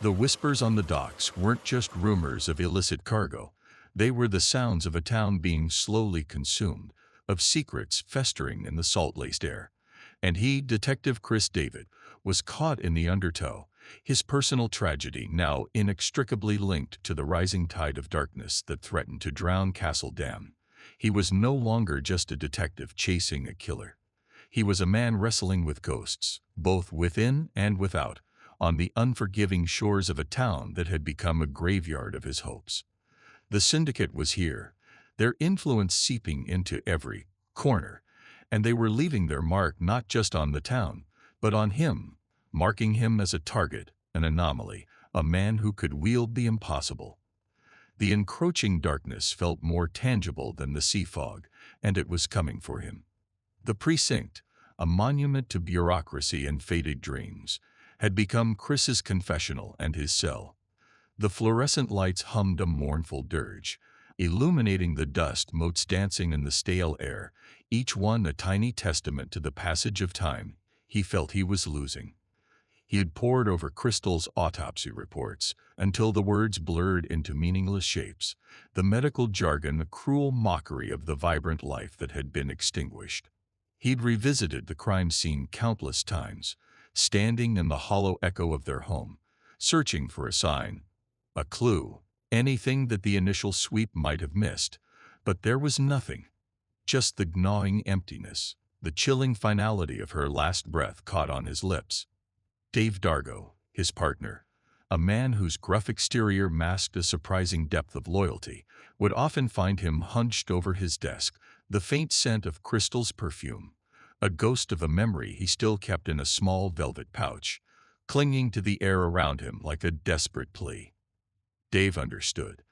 The whispers on the docks weren't just rumors of illicit cargo. They were the sounds of a town being slowly consumed, of secrets festering in the salt-laced air. And he, Detective Chris David, was caught in the undertow, his personal tragedy now inextricably linked to the rising tide of darkness that threatened to drown Castle Dam. He was no longer just a detective chasing a killer. He was a man wrestling with ghosts, both within and without, on the unforgiving shores of a town that had become a graveyard of his hopes. The syndicate was here, their influence seeping into every corner, and they were leaving their mark not just on the town, but on him, marking him as a target, an anomaly, a man who could wield the impossible. The encroaching darkness felt more tangible than the sea fog, and it was coming for him. The precinct, a monument to bureaucracy and faded dreams, had become Chris's confessional and his cell. The fluorescent lights hummed a mournful dirge, illuminating the dust motes dancing in the stale air, each one a tiny testament to the passage of time he felt he was losing. He had pored over Crystal's autopsy reports until the words blurred into meaningless shapes, the medical jargon a cruel mockery of the vibrant life that had been extinguished. He'd revisited the crime scene countless times, standing in the hollow echo of their home, searching for a sign, a clue, anything that the initial sweep might have missed. But there was nothing, just the gnawing emptiness, the chilling finality of her last breath caught on his lips. Dave Dargo, his partner, a man whose gruff exterior masked a surprising depth of loyalty, would often find him hunched over his desk, the faint scent of Crystal's perfume, a ghost of a memory he still kept in a small velvet pouch, clinging to the air around him like a desperate plea. Dave understood.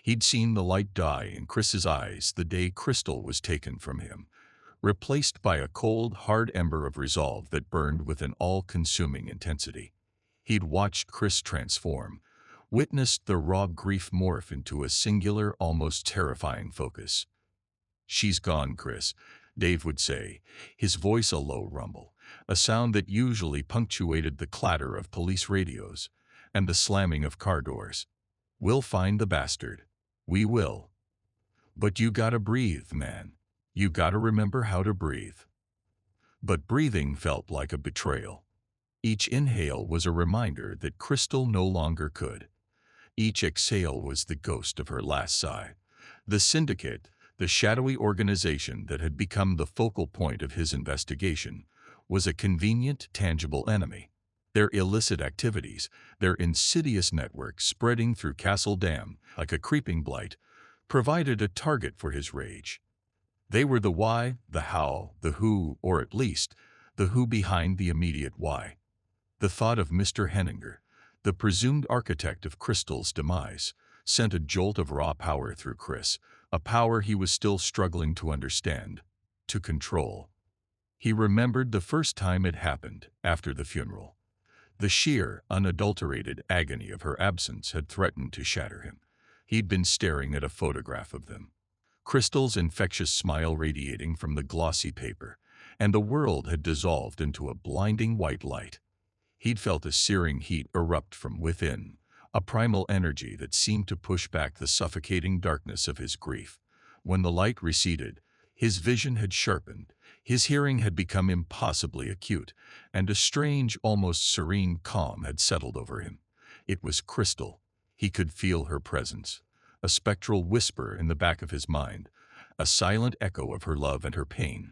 He'd seen the light die in Chris's eyes the day Crystal was taken from him, replaced by a cold, hard ember of resolve that burned with an all-consuming intensity. He'd watched Chris transform, witnessed the raw grief morph into a singular, almost terrifying focus. "She's gone, Chris," Dave would say, his voice a low rumble, a sound that usually punctuated the clatter of police radios and the slamming of car doors. "We'll find the bastard. We will. But you gotta breathe, man. You gotta remember how to breathe." But breathing felt like a betrayal. Each inhale was a reminder that Crystal no longer could. Each exhale was the ghost of her last sigh. The syndicate, the shadowy organization that had become the focal point of his investigation, was a convenient, tangible enemy. Their illicit activities, their insidious network spreading through Castle Dam like a creeping blight, provided a target for his rage. They were the why, the how, the who, or at least, the who behind the immediate why. The thought of Mr. Henninger, the presumed architect of Crystal's demise, sent a jolt of raw power through Chris, a power he was still struggling to understand, to control. He remembered the first time it happened, after the funeral. The sheer, unadulterated agony of her absence had threatened to shatter him. He'd been staring at a photograph of them, Crystal's infectious smile radiating from the glossy paper, and the world had dissolved into a blinding white light. He'd felt a searing heat erupt from within, a primal energy that seemed to push back the suffocating darkness of his grief. When the light receded, his vision had sharpened, his hearing had become impossibly acute, and a strange, almost serene calm had settled over him. It was Crystal. He could feel her presence, a spectral whisper in the back of his mind, a silent echo of her love and her pain.